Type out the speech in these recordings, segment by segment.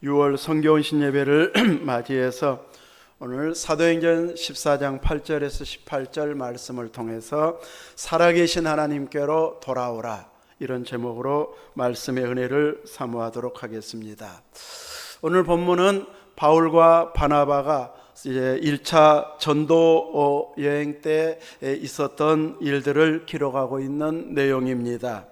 6월 성경 신예배를 맞이해서 오늘 사도행전 14장 8절에서 18절 말씀을 통해서 살아계신 하나님께로 돌아오라, 이런 제목으로 말씀의 은혜를 사모하도록 하겠습니다. 오늘 본문은 바울과 바나바가 이제 1차 전도 여행 때 있었던 일들을 기록하고 있는 내용입니다.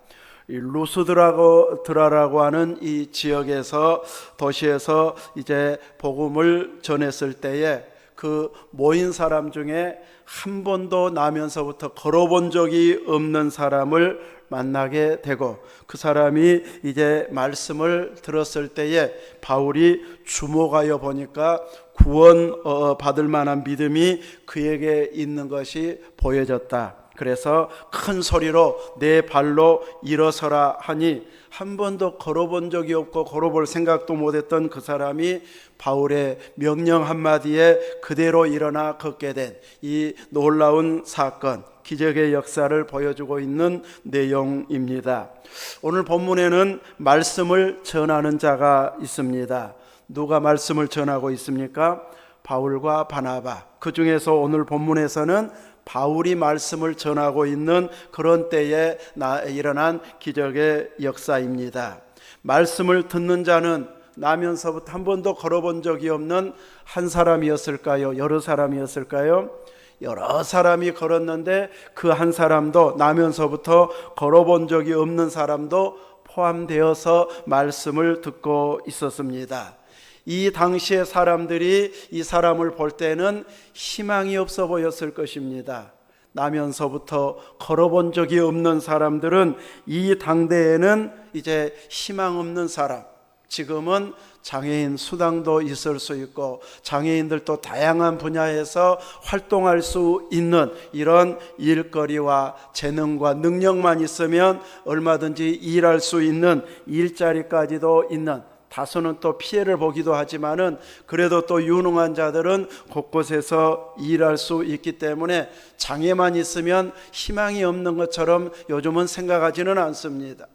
루스드라고 하는 이 지역에서, 도시에서 이제 복음을 전했을 때에 그 모인 사람 중에 한 번도 나면서부터 걸어본 적이 없는 사람을 만나게 되고, 그 사람이 이제 말씀을 들었을 때에 바울이 주목하여 보니까 구원 받을 만한 믿음이 그에게 있는 것이 보여졌다. 그래서 큰 소리로 내 발로 일어서라 하니, 한 번도 걸어본 적이 없고 걸어볼 생각도 못했던 그 사람이 바울의 명령 한마디에 그대로 일어나 걷게 된 이 놀라운 사건, 기적의 역사를 보여주고 있는 내용입니다. 오늘 본문에는 말씀을 전하는 자가 있습니다. 누가 말씀을 전하고 있습니까? 바울과 바나바. 그 중에서 오늘 본문에서는 바울이 말씀을 전하고 있는 그런 때에 일어난 기적의 역사입니다. 말씀을 듣는 자는 나면서부터 한 번도 걸어본 적이 없는 한 사람이었을까요? 여러 사람이었을까요? 여러 사람이 걸었는데 그 한 사람도, 나면서부터 걸어본 적이 없는 사람도 포함되어서 말씀을 듣고 있었습니다. 이 당시의 사람들이 이 사람을 볼 때는 희망이 없어 보였을 것입니다. 나면서부터 걸어본 적이 없는 사람들은 이 당대에는 이제 희망 없는 사람, 지금은 장애인 수당도 있을 수 있고 장애인들도 다양한 분야에서 활동할 수 있는 이런 일거리와 재능과 능력만 있으면 얼마든지 일할 수 있는 일자리까지도 있는, 다소는 또 피해를 보기도 하지만은 그래도 또 유능한 자들은 곳곳에서 일할 수 있기 때문에 장애만 있으면 희망이 없는 것처럼 요즘은 생각하지는 않습니다.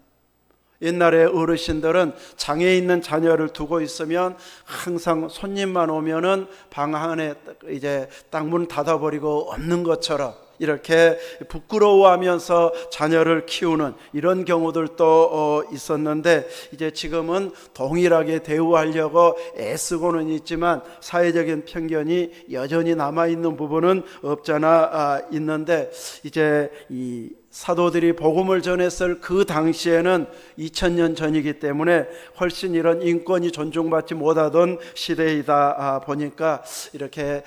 옛날에 어르신들은 장애 있는 자녀를 두고 있으면 항상 손님만 오면은 방 안에 이제 딱 문 닫아버리고 없는 것처럼 이렇게 부끄러워하면서 자녀를 키우는 이런 경우들도 있었는데, 이제 지금은 동일하게 대우하려고 애쓰고는 있지만 사회적인 편견이 여전히 남아있는 부분은 없잖아 있는데, 이제 이 사도들이 복음을 전했을 그 당시에는 2000년 전이기 때문에 훨씬 이런 인권이 존중받지 못하던 시대이다 보니까 이렇게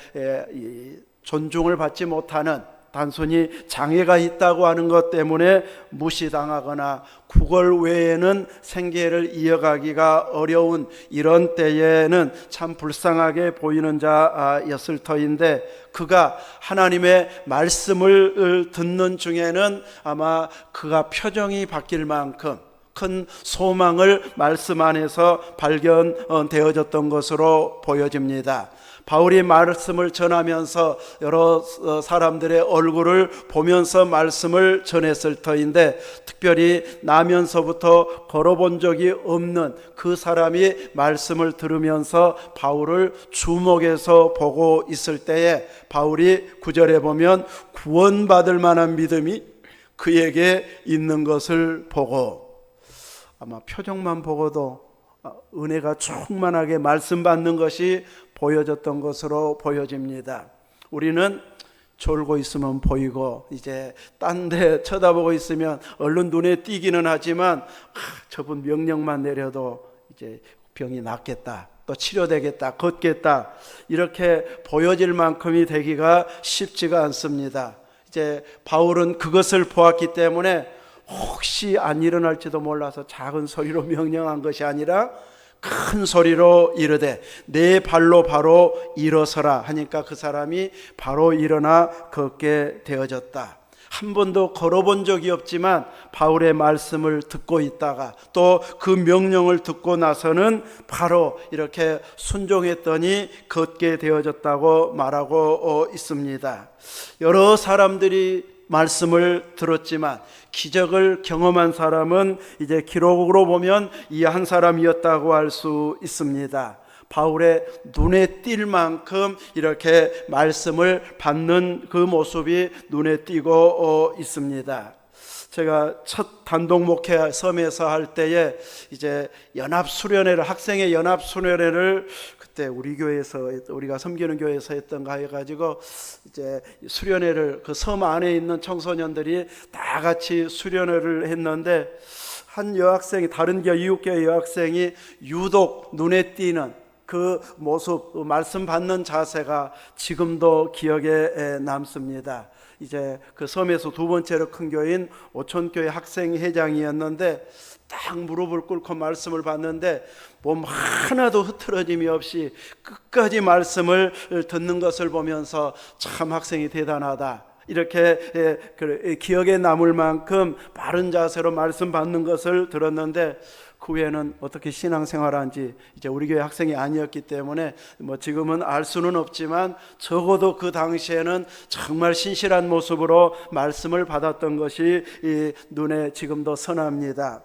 존중을 받지 못하는, 단순히 장애가 있다고 하는 것 때문에 무시당하거나 구걸 외에는 생계를 이어가기가 어려운 이런 때에는 참 불쌍하게 보이는 자였을 터인데, 그가 하나님의 말씀을 듣는 중에는 아마 그가 표정이 바뀔 만큼 큰 소망을 말씀 안에서 발견되어졌던 것으로 보여집니다. 바울이 말씀을 전하면서 여러 사람들의 얼굴을 보면서 말씀을 전했을 터인데, 특별히 나면서부터 걸어본 적이 없는 그 사람이 말씀을 들으면서 바울을 주목해서 보고 있을 때에 바울이 9절에 보면 구원받을 만한 믿음이 그에게 있는 것을 보고, 아마 표정만 보고도 은혜가 충만하게 말씀 받는 것이 보여졌던 것으로 보여집니다. 우리는 졸고 있으면 보이고 이제 딴 데 쳐다보고 있으면 얼른 눈에 띄기는 하지만 저분 명령만 내려도 이제 병이 낫겠다, 또 치료되겠다, 걷겠다, 이렇게 보여질 만큼이 되기가 쉽지가 않습니다. 이제 바울은 그것을 보았기 때문에 혹시 안 일어날지도 몰라서 작은 소리로 명령한 것이 아니라 큰 소리로 이르되 내 발로 바로 일어서라 하니까 그 사람이 바로 일어나 걷게 되어졌다. 한 번도 걸어본 적이 없지만 바울의 말씀을 듣고 있다가 또 그 명령을 듣고 나서는 바로 이렇게 순종했더니 걷게 되어졌다고 말하고 있습니다. 여러 사람들이 말씀을 들었지만 기적을 경험한 사람은 이제 기록으로 보면 이 한 사람이었다고 할 수 있습니다. 바울의 눈에 띌 만큼 이렇게 말씀을 받는 그 모습이 눈에 띄고 있습니다. 제가 첫 단독 목회 섬에서 할 때에 이제 연합수련회를, 학생의 연합수련회를 그때 우리 교회에서, 우리가 섬기는 교회에서 했던가 해가지고 이제 수련회를 그 섬 안에 있는 청소년들이 다 같이 수련회를 했는데, 한 여학생이, 다른 이웃교회 여학생이 유독 눈에 띄는 그 모습, 말씀 받는 자세가 지금도 기억에 남습니다. 이제 그 섬에서 두 번째로 큰 교회인 오촌교회 학생회장이었는데 딱 무릎을 꿇고 말씀을 받는데 몸 하나도 흐트러짐이 없이 끝까지 말씀을 듣는 것을 보면서 참 학생이 대단하다, 이렇게 기억에 남을 만큼 바른 자세로 말씀 받는 것을 들었는데, 그 후에는 어떻게 신앙생활한지 이제 우리 교회 학생이 아니었기 때문에 뭐 지금은 알 수는 없지만 적어도 그 당시에는 정말 신실한 모습으로 말씀을 받았던 것이 눈에 지금도 선합니다.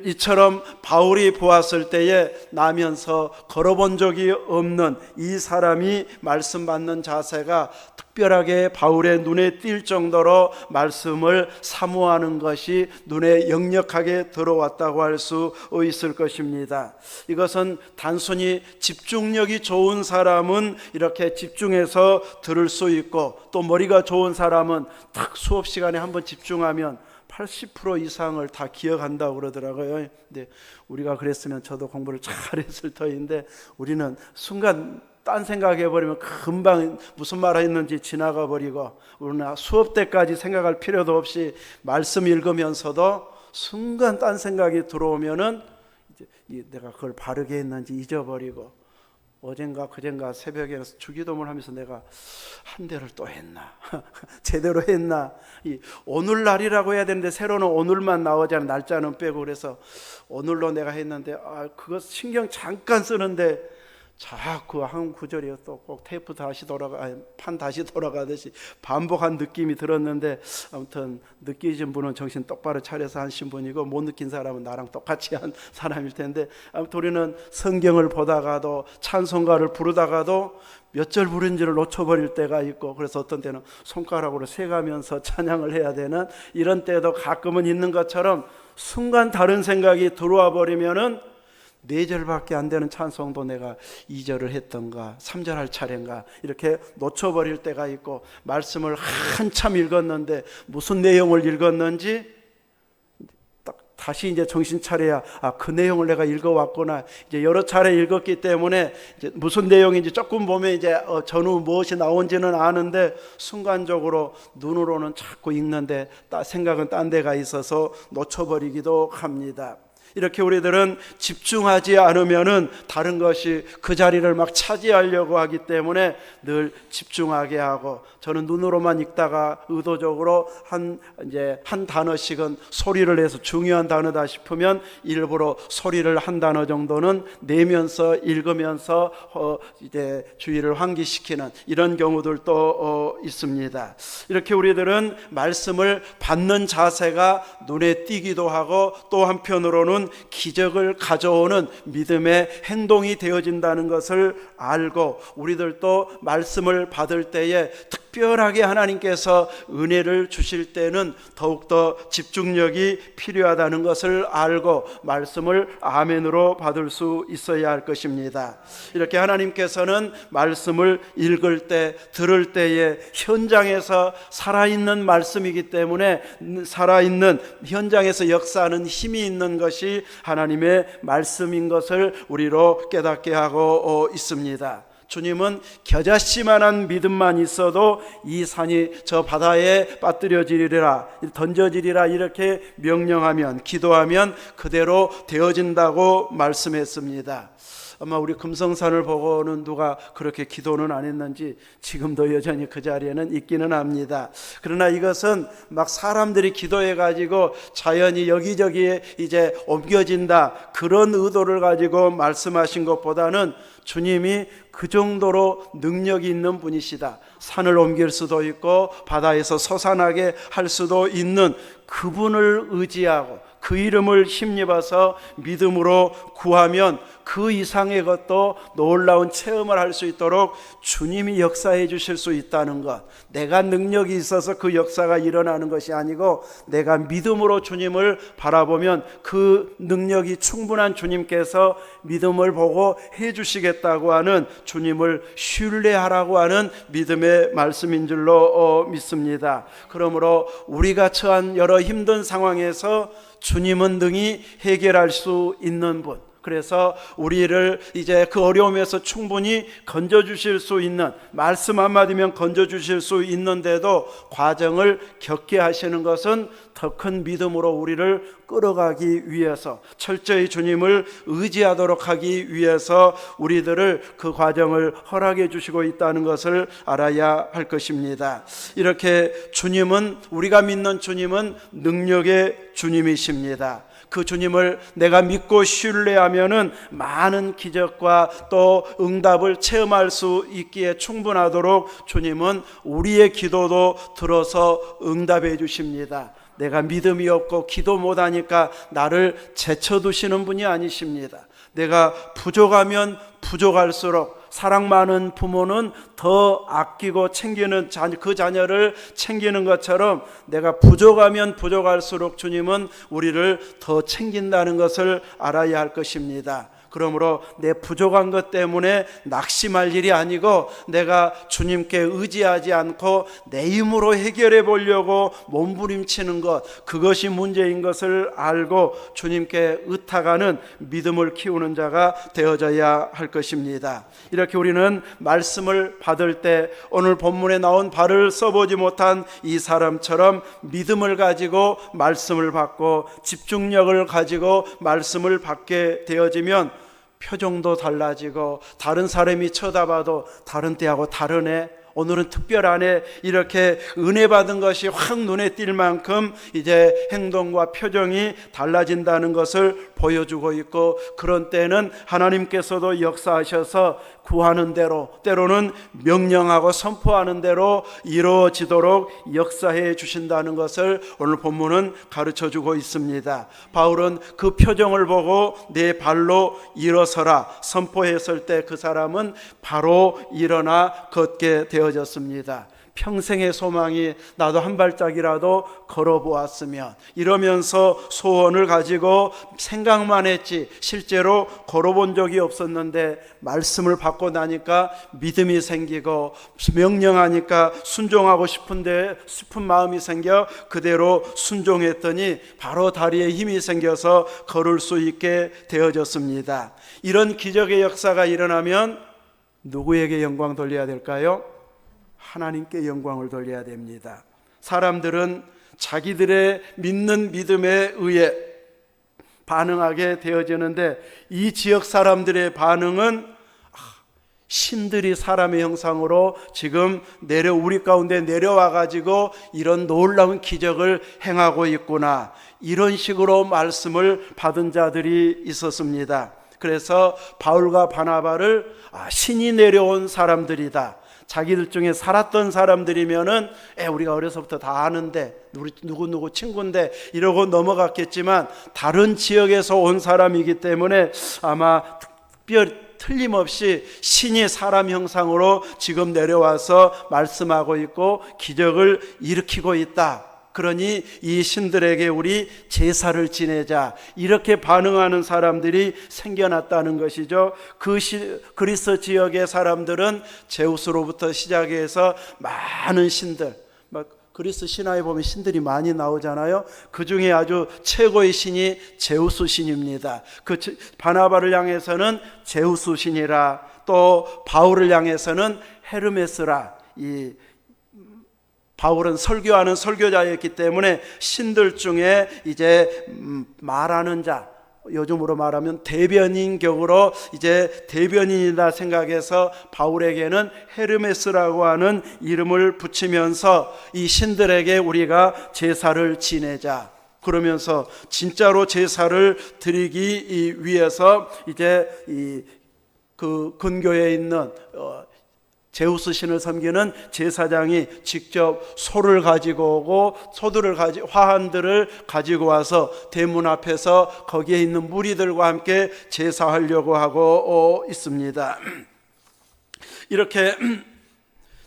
이처럼 바울이 보았을 때에 나면서 걸어본 적이 없는 이 사람이 말씀 받는 자세가 특별하게 바울의 눈에 띌 정도로 말씀을 사모하는 것이 눈에 역력하게 들어왔다고 할 수 있을 것입니다. 이것은 단순히 집중력이 좋은 사람은 이렇게 집중해서 들을 수 있고, 또 머리가 좋은 사람은 딱 수업 시간에 한번 집중하면 80% 이상을 다 기억한다고 그러더라고요. 근데 우리가 그랬으면 저도 공부를 잘했을 터인데, 우리는 순간 딴 생각해버리면 금방 무슨 말 했는지 지나가 버리고, 우리는 수업 때까지 생각할 필요도 없이 말씀 읽으면서도 순간 딴 생각이 들어오면은 이제 내가 그걸 바르게 했는지 잊어버리고, 어젠가 그젠가 새벽에 주기도문을 하면서 내가 한 대를 또 했나 제대로 했나, 이 오늘날이라고 해야 되는데 새로는 오늘만 나오잖아, 날짜는 빼고. 그래서 오늘로 내가 했는데 그거 신경 잠깐 쓰는데 자꾸 한 구절이 또 꼭 테이프 다시 판 다시 돌아가듯이 반복한 느낌이 들었는데, 아무튼 느끼신 분은 정신 똑바로 차려서 하신 분이고, 못 느낀 사람은 나랑 똑같이 한 사람일 텐데, 아무튼 우리는 성경을 보다가도 찬송가를 부르다가도 몇 절 부른지를 놓쳐버릴 때가 있고, 그래서 어떤 때는 손가락으로 세가면서 찬양을 해야 되는 이런 때도 가끔은 있는 것처럼, 순간 다른 생각이 들어와 버리면은 4절밖에 안 되는 찬송도 내가 2절을 했던가 3절 할 차례인가 이렇게 놓쳐버릴 때가 있고, 말씀을 한참 읽었는데 무슨 내용을 읽었는지 딱 다시 이제 정신 차려야 그 내용을 내가 읽어왔구나. 이제 여러 차례 읽었기 때문에 이제 무슨 내용인지 조금 보면 이제 전후 무엇이 나온지는 아는데, 순간적으로 눈으로는 자꾸 읽는데 생각은 딴 데가 있어서 놓쳐버리기도 합니다. 이렇게 우리들은 집중하지 않으면은 다른 것이 그 자리를 막 차지하려고 하기 때문에 늘 집중하게 하고, 저는 눈으로만 읽다가 의도적으로 한 단어씩은 소리를 내서 중요한 단어다 싶으면 일부러 소리를 한 단어 정도는 내면서 읽으면서 이제 주의를 환기시키는 이런 경우들도 있습니다. 이렇게 우리들은 말씀을 받는 자세가 눈에 띄기도 하고, 또 한편으로는 기적을 가져오는 믿음의 행동이 되어진다는 것을 알고, 우리들도 말씀을 받을 때에 특별하게 하나님께서 은혜를 주실 때는 더욱더 집중력이 필요하다는 것을 알고 말씀을 아멘으로 받을 수 있어야 할 것입니다. 이렇게 하나님께서는 말씀을 읽을 때, 들을 때에 현장에서 살아있는 말씀이기 때문에, 살아있는 현장에서 역사하는 힘이 있는 것이 하나님의 말씀인 것을 우리로 깨닫게 하고 있습니다. 주님은 겨자씨만한 믿음만 있어도 이 산이 저 바다에 빠뜨려지리라, 던져지리라 이렇게 명령하면, 기도하면 그대로 되어진다고 말씀했습니다. 아마 우리 금성산을 보고는 누가 그렇게 기도는 안 했는지 지금도 여전히 그 자리에는 있기는 합니다. 그러나 이것은 막 사람들이 기도해 가지고 자연이 여기저기에 이제 옮겨진다, 그런 의도를 가지고 말씀하신 것보다는 주님이 그 정도로 능력이 있는 분이시다. 산을 옮길 수도 있고 바다에서 솟아나게 할 수도 있는 그분을 의지하고 그 이름을 힘입어서 믿음으로 구하면 그 이상의 것도 놀라운 체험을 할 수 있도록 주님이 역사해 주실 수 있다는 것. 내가 능력이 있어서 그 역사가 일어나는 것이 아니고 내가 믿음으로 주님을 바라보면 그 능력이 충분한 주님께서 믿음을 보고 해 주시겠다고 하는 주님을 신뢰하라고 하는 믿음의 말씀인 줄로 믿습니다. 그러므로 우리가 처한 여러 힘든 상황에서 주님은 능히 해결할 수 있는 분, 그래서 우리를 이제 그 어려움에서 충분히 건져주실 수 있는, 말씀 한마디면 건져주실 수 있는데도 과정을 겪게 하시는 것은 더 큰 믿음으로 우리를 끌어가기 위해서, 철저히 주님을 의지하도록 하기 위해서 우리들을 그 과정을 허락해 주시고 있다는 것을 알아야 할 것입니다. 이렇게 주님은, 우리가 믿는 주님은 능력의 주님이십니다. 그 주님을 내가 믿고 신뢰하면은 많은 기적과 또 응답을 체험할 수 있기에 충분하도록 주님은 우리의 기도도 들어서 응답해 주십니다. 내가 믿음이 없고 기도 못하니까 나를 제쳐두시는 분이 아니십니다. 내가 부족하면 부족할수록, 사랑 많은 부모는 더 아끼고 챙기는 그 자녀를 챙기는 것처럼 내가 부족하면 부족할수록 주님은 우리를 더 챙긴다는 것을 알아야 할 것입니다. 그러므로 내 부족한 것 때문에 낙심할 일이 아니고 내가 주님께 의지하지 않고 내 힘으로 해결해 보려고 몸부림치는 것, 그것이 문제인 것을 알고 주님께 의탁하는 믿음을 키우는 자가 되어져야 할 것입니다. 이렇게 우리는 말씀을 받을 때 오늘 본문에 나온 발을 써보지 못한 이 사람처럼 믿음을 가지고 말씀을 받고 집중력을 가지고 말씀을 받게 되어지면 표정도 달라지고 다른 사람이 쳐다봐도 다른 때하고 다르네, 오늘은 특별하네, 이렇게 은혜 받은 것이 확 눈에 띌 만큼 이제 행동과 표정이 달라진다는 것을 보여주고 있고, 그런 때는 하나님께서도 역사하셔서 구하는 대로, 때로는 명령하고 선포하는 대로 이루어지도록 역사해 주신다는 것을 오늘 본문은 가르쳐주고 있습니다. 바울은 그 표정을 보고 내 발로 일어서라 선포했을 때 그 사람은 바로 일어나 걷게 되어졌습니다. 평생의 소망이 나도 한 발짝이라도 걸어보았으면, 이러면서 소원을 가지고 생각만 했지 실제로 걸어본 적이 없었는데 말씀을 받고 나니까 믿음이 생기고 명령하니까 순종하고 싶은 마음이 생겨 그대로 순종했더니 바로 다리에 힘이 생겨서 걸을 수 있게 되어졌습니다. 이런 기적의 역사가 일어나면 누구에게 영광 돌려야 될까요? 하나님께 영광을 돌려야 됩니다. 사람들은 자기들의 믿는 믿음에 의해 반응하게 되어지는데, 이 지역 사람들의 반응은 신들이 사람의 형상으로 지금 우리 가운데 내려와 가지고 이런 놀라운 기적을 행하고 있구나, 이런 식으로 말씀을 받은 자들이 있었습니다. 그래서 바울과 바나바를 신이 내려온 사람들이다, 자기들 중에 살았던 사람들이면은 우리가 어려서부터 다 아는데 우리 누구 친구인데 이러고 넘어갔겠지만, 다른 지역에서 온 사람이기 때문에 아마 틀림없이 신이 사람 형상으로 지금 내려와서 말씀하고 있고 기적을 일으키고 있다. 그러니 이 신들에게 우리 제사를 지내자, 이렇게 반응하는 사람들이 생겨났다는 것이죠. 그리스 지역의 사람들은 제우스로부터 시작해서 많은 신들, 그리스 신화에 보면 신들이 많이 나오잖아요. 그 중에 아주 최고의 신이 제우스 신입니다. 그 바나바를 향해서는 제우스 신이라, 또 바울을 향해서는 헤르메스라, 바울은 설교하는 설교자였기 때문에 신들 중에 이제 말하는 자, 요즘으로 말하면 대변인 격으로 이제 대변인이다 생각해서 바울에게는 헤르메스라고 하는 이름을 붙이면서 이 신들에게 우리가 제사를 지내자, 그러면서 진짜로 제사를 드리기 위해서 이제 그 근교에 있는 제우스 신을 섬기는 제사장이 직접 소를 가지고 오고 화환들을 가지고 와서 대문 앞에서 거기에 있는 무리들과 함께 제사하려고 하고 있습니다. 이렇게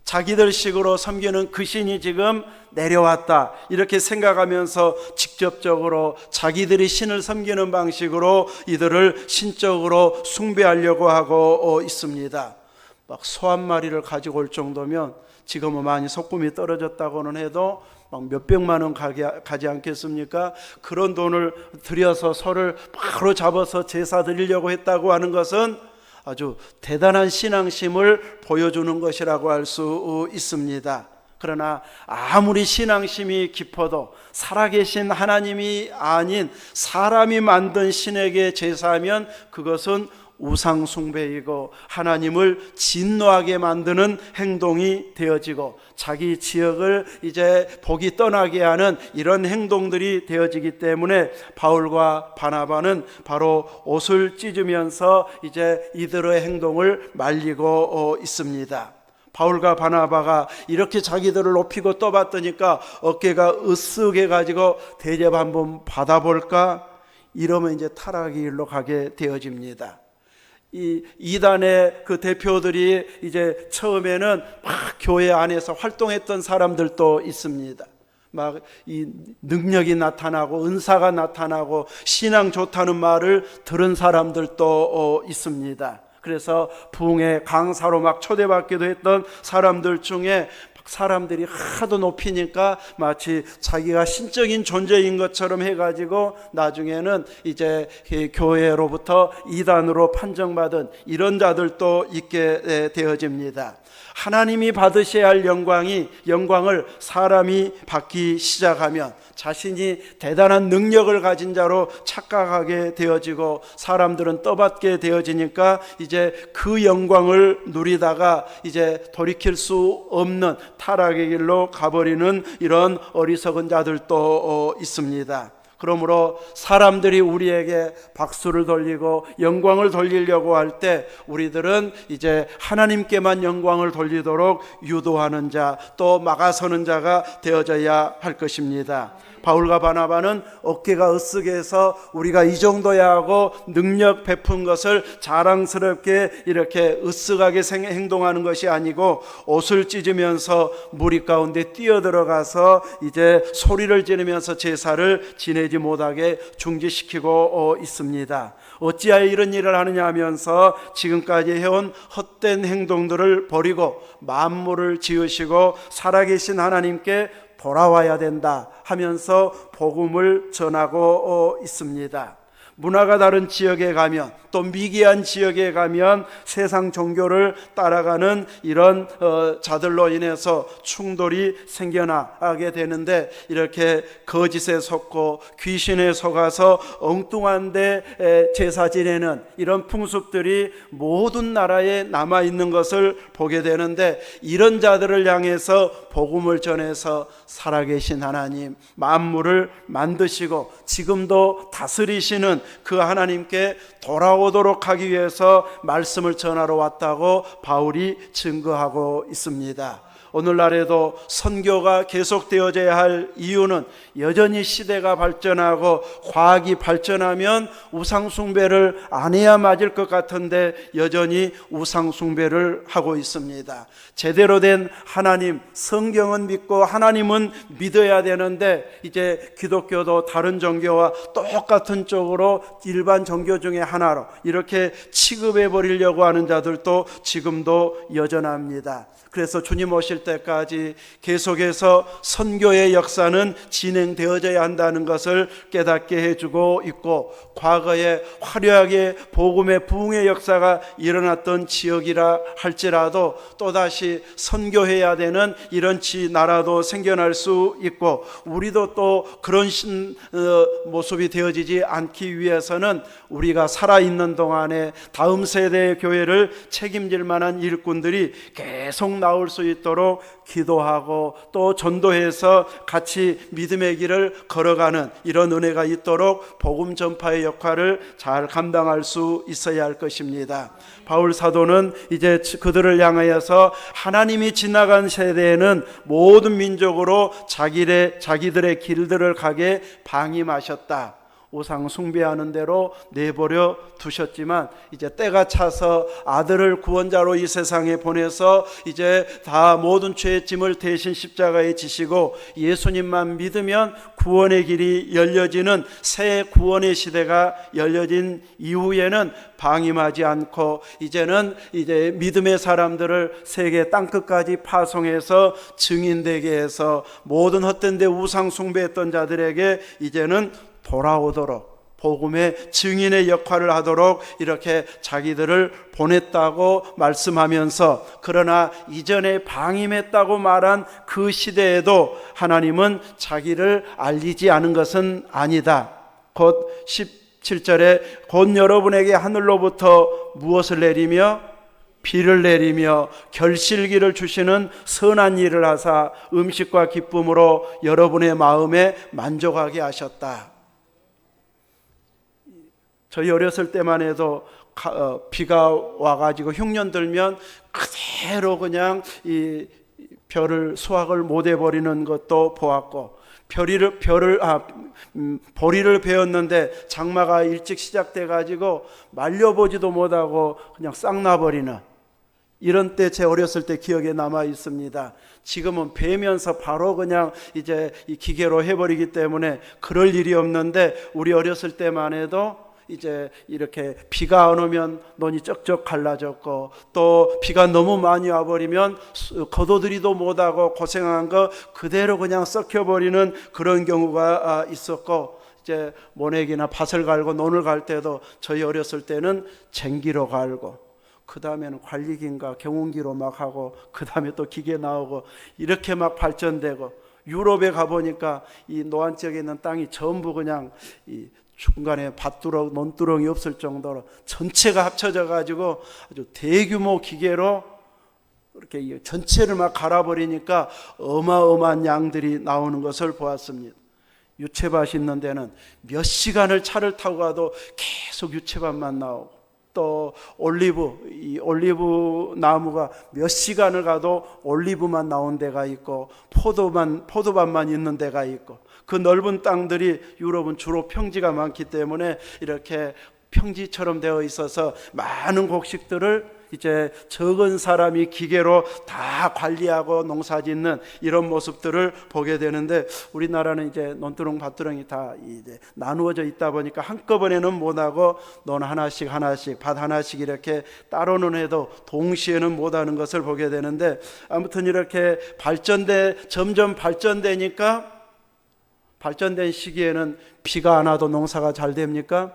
자기들 식으로 섬기는 그 신이 지금 내려왔다 이렇게 생각하면서 직접적으로 자기들이 신을 섬기는 방식으로 이들을 신적으로 숭배하려고 하고 있습니다. 막 소 한 마리를 가지고 올 정도면 지금은 많이 소금이 떨어졌다고는 해도 막 몇백만 원 가지 않겠습니까? 그런 돈을 들여서 소를 바로 잡아서 제사 드리려고 했다고 하는 것은 아주 대단한 신앙심을 보여주는 것이라고 할 수 있습니다. 그러나 아무리 신앙심이 깊어도 살아계신 하나님이 아닌 사람이 만든 신에게 제사하면 그것은 우상 숭배이고 하나님을 진노하게 만드는 행동이 되어지고 자기 지역을 이제 복이 떠나게 하는 이런 행동들이 되어지기 때문에 바울과 바나바는 바로 옷을 찢으면서 이제 이들의 행동을 말리고 있습니다. 바울과 바나바가 이렇게 자기들을 높이고 떠받드니까 어깨가 으쓱해 가지고 대접 한번 받아볼까? 이러면 이제 타락의 길로 가게 되어집니다. 이 이단의 그 대표들이 이제 처음에는 막 교회 안에서 활동했던 사람들도 있습니다. 막 이 능력이 나타나고 은사가 나타나고 신앙 좋다는 말을 들은 사람들도 있습니다. 그래서 부흥의 강사로 막 초대받기도 했던 사람들 중에 사람들이 하도 높이니까 마치 자기가 신적인 존재인 것처럼 해가지고 나중에는 이제 교회로부터 이단으로 판정받은 이런 자들도 있게 되어집니다. 하나님이 받으셔야 할 영광을 사람이 받기 시작하면 자신이 대단한 능력을 가진 자로 착각하게 되어지고 사람들은 떠받게 되어지니까 이제 그 영광을 누리다가 이제 돌이킬 수 없는 타락의 길로 가버리는 이런 어리석은 자들도 있습니다. 그러므로 사람들이 우리에게 박수를 돌리고 영광을 돌리려고 할 때 우리들은 이제 하나님께만 영광을 돌리도록 유도하는 자, 또 막아서는 자가 되어져야 할 것입니다. 바울과 바나바는 어깨가 으쓱해서 우리가 이 정도야 하고 능력 베푼 것을 자랑스럽게 이렇게 으쓱하게 행동하는 것이 아니고 옷을 찢으면서 무리 가운데 뛰어들어가서 이제 소리를 지르면서 제사를 지내지 못하게 중지시키고 있습니다. 어찌하여 이런 일을 하느냐 하면서 지금까지 해온 헛된 행동들을 버리고 만물을 지으시고 살아계신 하나님께 돌아와야 된다 하면서 복음을 전하고 있습니다. 문화가 다른 지역에 가면 또 미개한 지역에 가면 세상 종교를 따라가는 이런 자들로 인해서 충돌이 생겨나게 되는데 이렇게 거짓에 속고 귀신에 속아서 엉뚱한 데 제사 지내는 이런 풍습들이 모든 나라에 남아있는 것을 보게 되는데 이런 자들을 향해서 복음을 전해서 살아계신 하나님, 만물을 만드시고 지금도 다스리시는 그 하나님께 돌아오도록 하기 위해서 말씀을 전하러 왔다고 바울이 증거하고 있습니다. 오늘날에도 선교가 계속되어져야 할 이유는 여전히 시대가 발전하고 과학이 발전하면 우상숭배를 안 해야 맞을 것 같은데 여전히 우상숭배를 하고 있습니다. 제대로 된 하나님, 성경은 믿고 하나님은 믿어야 되는데 이제 기독교도 다른 종교와 똑같은 쪽으로 일반 종교 중에 하나로 이렇게 취급해 버리려고 하는 자들도 지금도 여전합니다. 그래서 주님 오실 때까지 계속해서 선교의 역사는 진행되어져야 한다는 것을 깨닫게 해주고 있고 과거에 화려하게 복음의 부흥의 역사가 일어났던 지역이라 할지라도 또다시 선교해야 되는 이런 나라도 생겨날 수 있고 우리도 또 그런 모습이 되어지지 않기 위해서는 우리가 살아있는 동안에 다음 세대의 교회를 책임질 만한 일꾼들이 계속 나올 수 있도록 있도록 기도하고 또 전도해서 같이 믿음의 길을 걸어가는 이런 은혜가 있도록 복음 전파의 역할을 잘 감당할 수 있어야 할 것입니다. 바울 사도는 이제 그들을 향하여서 하나님이 지나간 세대에는 모든 민족으로 자기들의 길들을 가게 방임하셨다. 우상 숭배하는 대로 내버려 두셨지만 이제 때가 차서 아들을 구원자로 이 세상에 보내서 이제 다 모든 죄의 짐을 대신 십자가에 지시고 예수님만 믿으면 구원의 길이 열려지는 새 구원의 시대가 열려진 이후에는 방임하지 않고 이제는 이제 믿음의 사람들을 세계 땅끝까지 파송해서 증인되게 해서 모든 헛된 데 우상 숭배했던 자들에게 이제는 돌아오도록 복음의 증인의 역할을 하도록 이렇게 자기들을 보냈다고 말씀하면서, 그러나 이전에 방임했다고 말한 그 시대에도 하나님은 자기를 알리지 않은 것은 아니다. 곧 17절에 곧 여러분에게 하늘로부터 무엇을 내리며 비를 내리며 결실기를 주시는 선한 일을 하사 음식과 기쁨으로 여러분의 마음에 만족하게 하셨다. 저희 어렸을 때만 해도 비가 와가지고 흉년 들면 그대로 그냥 이 별을 수확을 못 해버리는 것도 보았고, 보리를 베었는데 장마가 일찍 시작돼 가지고 말려보지도 못하고 그냥 싹 나버리는 이런 때 제 어렸을 때 기억에 남아 있습니다. 지금은 베면서 바로 그냥 이제 이 기계로 해버리기 때문에 그럴 일이 없는데, 우리 어렸을 때만 해도 이제 이렇게 비가 안 오면 논이 쩍쩍 갈라졌고, 또 비가 너무 많이 와버리면 거둬들이도 못하고 고생한 거 그대로 그냥 썩혀버리는 그런 경우가 있었고, 이제 모내기나 밭을 갈고 논을 갈 때도 저희 어렸을 때는 쟁기로 갈고, 그 다음에는 관리기인가 경운기로 막 하고, 그 다음에 또 기계 나오고 이렇게 막 발전되고, 유럽에 가보니까 이 노안 지역에 있는 땅이 전부 그냥 이 중간에 밭두렁, 논두렁이 없을 정도로 전체가 합쳐져 가지고 아주 대규모 기계로 이렇게 전체를 막 갈아버리니까 어마어마한 양들이 나오는 것을 보았습니다. 유채밭이 있는 데는 몇 시간을 차를 타고 가도 계속 유채밭만 나오고, 또 이 올리브 나무가 몇 시간을 가도 올리브만 나온 데가 있고, 포도밭만 있는 데가 있고, 그 넓은 땅들이 유럽은 주로 평지가 많기 때문에 이렇게 평지처럼 되어 있어서 많은 곡식들을 이제 적은 사람이 기계로 다 관리하고 농사짓는 이런 모습들을 보게 되는데, 우리나라는 이제 논두렁 밭두렁이 다 이제 나누어져 있다 보니까 한꺼번에는 못하고 논 하나씩 밭 하나씩 이렇게 따로는 해도 동시에는 못하는 것을 보게 되는데, 아무튼 이렇게 점점 발전되니까, 발전된 시기에는 비가 안 와도 농사가 잘 됩니까?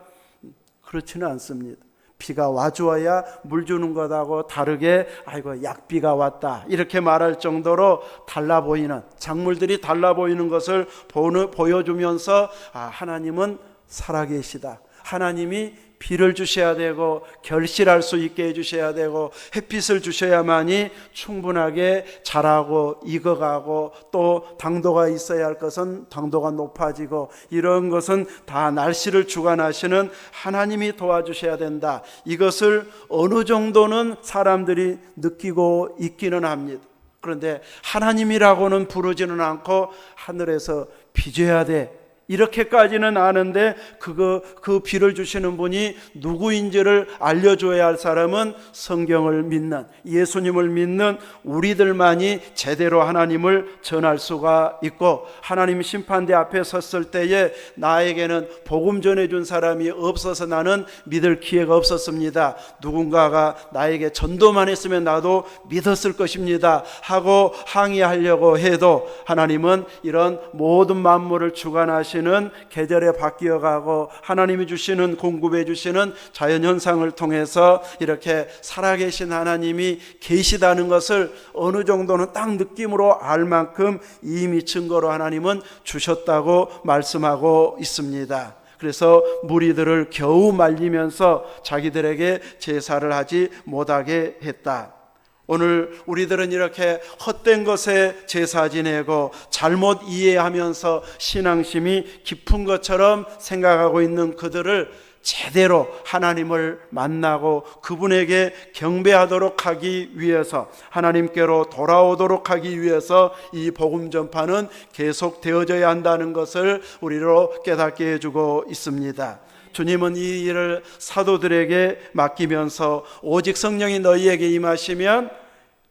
그렇지는 않습니다. 비가 와주어야 물 주는 것하고 다르게 아이고 약비가 왔다 이렇게 말할 정도로 달라 보이는, 작물들이 달라 보이는 것을 보여주면서 하나님은 살아계시다. 하나님이 비를 주셔야 되고 결실할 수 있게 해주셔야 되고 햇빛을 주셔야만이 충분하게 자라고 익어가고, 또 당도가 있어야 할 것은 당도가 높아지고, 이런 것은 다 날씨를 주관하시는 하나님이 도와주셔야 된다. 이것을 어느 정도는 사람들이 느끼고 있기는 합니다. 그런데 하나님이라고는 부르지는 않고 하늘에서 비 줘야 돼 이렇게까지는 아는데, 그 비를 주시는 분이 누구인지를 알려줘야 할 사람은 성경을 믿는, 예수님을 믿는 우리들만이 제대로 하나님을 전할 수가 있고, 하나님 심판대 앞에 섰을 때에 나에게는 복음 전해준 사람이 없어서 나는 믿을 기회가 없었습니다. 누군가가 나에게 전도만 했으면 나도 믿었을 것입니다 하고 항의하려고 해도, 하나님은 이런 모든 만물을 주관하시 계절에 바뀌어가고 하나님이 주시는 공급해 주시는 자연현상을 통해서 이렇게 살아계신 하나님이 계시다는 것을 어느 정도는 딱 느낌으로 알 만큼 이미 증거로 하나님은 주셨다고 말씀하고 있습니다. 그래서 무리들을 겨우 말리면서 자기들에게 제사를 하지 못하게 했다. 오늘 우리들은 이렇게 헛된 것에 제사 지내고 잘못 이해하면서 신앙심이 깊은 것처럼 생각하고 있는 그들을 제대로 하나님을 만나고 그분에게 경배하도록 하기 위해서, 하나님께로 돌아오도록 하기 위해서 이 복음 전파는 계속 되어져야 한다는 것을 우리로 깨닫게 해주고 있습니다. 주님은 이 일을 사도들에게 맡기면서 오직 성령이 너희에게 임하시면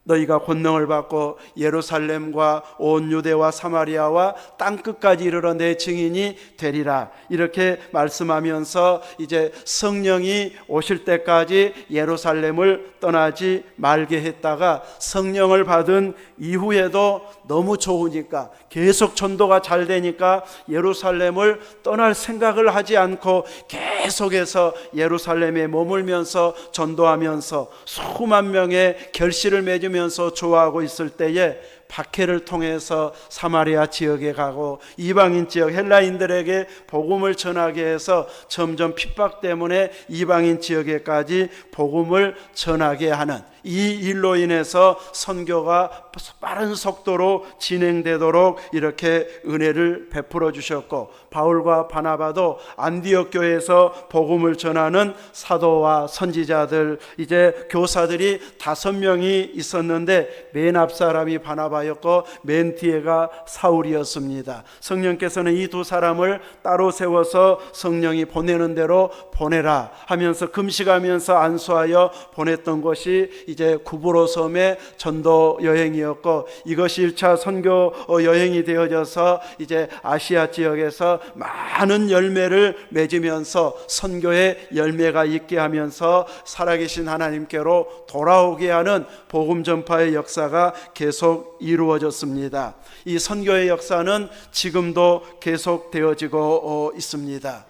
너희가 권능을 받고 예루살렘과 온 유대와 사마리아와 땅끝까지 이르러 내 증인이 되리라, 이렇게 말씀하면서 이제 성령이 오실 때까지 예루살렘을 떠나지 말게 했다가 성령을 받은 이후에도 너무 좋으니까, 계속 전도가 잘 되니까 예루살렘을 떠날 생각을 하지 않고 계속해서 예루살렘에 머물면서 전도하면서 수만 명의 결실을 맺으면서 좋아하고 있을 때에 박해를 통해서 사마리아 지역에 가고 이방인 지역 헬라인들에게 복음을 전하게 해서 점점 핍박 때문에 이방인 지역에까지 복음을 전하게 하는 이 일로 인해서 선교가 빠른 속도로 진행되도록 이렇게 은혜를 베풀어 주셨고, 바울과 바나바도 안디옥 교회에서 복음을 전하는 사도와 선지자들, 이제 교사들이 5명이 있었는데 맨 앞 사람이 바나바였고 맨 뒤에가 사울이었습니다. 성령께서는 이 2사람을 따로 세워서 성령이 보내는 대로 보내라 하면서 금식하면서 안수하여 보냈던 것이 이제 구브로 섬의 전도 여행이었고, 이것이 1차 선교 여행이 되어져서 이제 아시아 지역에서 많은 열매를 맺으면서 선교의 열매가 있게 하면서 살아계신 하나님께로 돌아오게 하는 복음 전파의 역사가 계속 이루어졌습니다. 이 선교의 역사는 지금도 계속 되어지고 있습니다.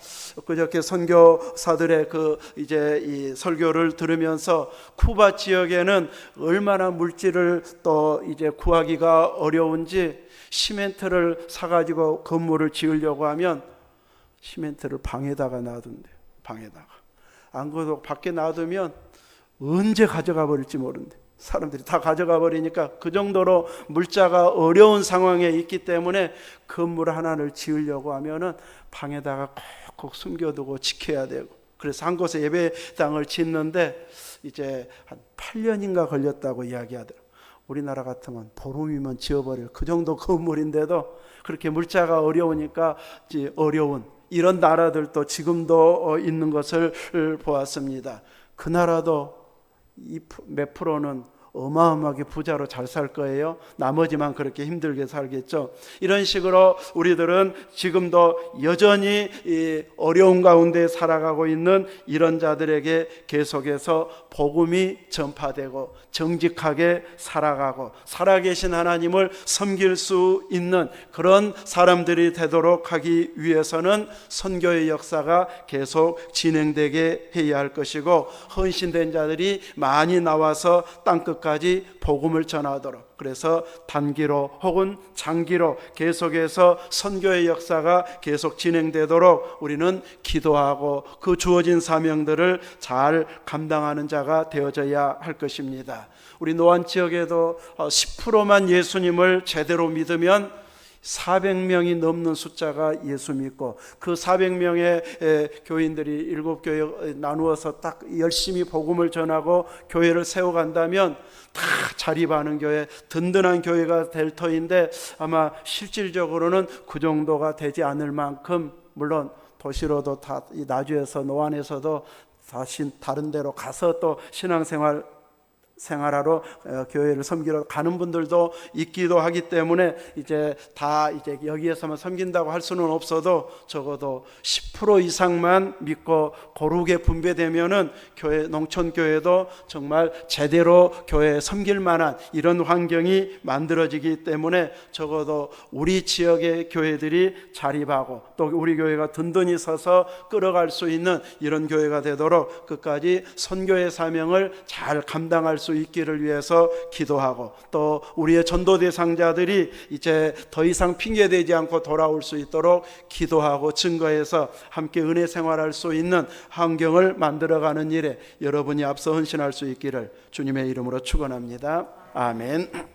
그저께 선교사들의 이제 이 설교를 들으면서 쿠바 지역에는 얼마나 물질을 또 이제 구하기가 어려운지 시멘트를 사가지고 건물을 지으려고 하면 시멘트를 방에다가 놔둔대요. 방에다가. 안 그래도 밖에 놔두면 언제 가져가 버릴지 모른대. 사람들이 다 가져가 버리니까 그 정도로 물자가 어려운 상황에 있기 때문에 건물 하나를 지으려고 하면은 방에다가 꼭 숨겨두고 지켜야 되고, 그래서 한 곳에 예배당을 짓는데 이제 한 8년인가 걸렸다고 이야기하더라고요. 우리나라 같으면 보름이면 지어버릴 그 정도 건물인데도 그렇게 물자가 어려우니까 어려운 이런 나라들도 지금도 있는 것을 보았습니다. 그 나라도 몇 프로는 어마어마하게 부자로 잘 살 거예요. 나머지만 그렇게 힘들게 살겠죠. 이런 식으로 우리들은 지금도 여전히 이 어려운 가운데 살아가고 있는 이런 자들에게 계속해서 복음이 전파되고 정직하게 살아가고 살아계신 하나님을 섬길 수 있는 그런 사람들이 되도록 하기 위해서는 선교의 역사가 계속 진행되게 해야 할 것이고, 헌신된 자들이 많이 나와서 땅끝 까지 복음을 전하도록, 그래서 단기로 혹은 장기로 계속해서 선교의 역사가 계속 진행되도록 우리는 기도하고 그 주어진 사명들을 잘 감당하는 자가 되어져야 할 것입니다. 우리 노안 지역에도 10%만 예수님을 제대로 믿으면 400명이 넘는 숫자가 예수 믿고, 그 400명의 교인들이 7교회 나누어서 딱 열심히 복음을 전하고 교회를 세워간다면 다 자립하는 교회, 든든한 교회가 될 터인데, 아마 실질적으로는 그 정도가 되지 않을 만큼, 물론 도시로도 다 나주에서 노안에서도 다시 다른 데로 가서 또 생활하러 교회를 섬기러 가는 분들도 있기도 하기 때문에 이제 다 이제 여기에서만 섬긴다고 할 수는 없어도 적어도 10% 이상만 믿고 고르게 분배되면은 교회, 농촌 교회도 정말 제대로 교회에 섬길 만한 이런 환경이 만들어지기 때문에 적어도 우리 지역의 교회들이 자립하고 또 우리 교회가 든든히 서서 끌어갈 수 있는 이런 교회가 되도록 끝까지 선교의 사명을 잘 감당할 수 있기를 위해서 기도하고, 또 우리의 전도 대상자들이 이제 더 이상 핑계대지 않고 돌아올 수 있도록 기도하고 증거해서 함께 은혜 생활할 수 있는 환경을 만들어가는 일에 여러분이 앞서 헌신할 수 있기를 주님의 이름으로 축원합니다. 아멘.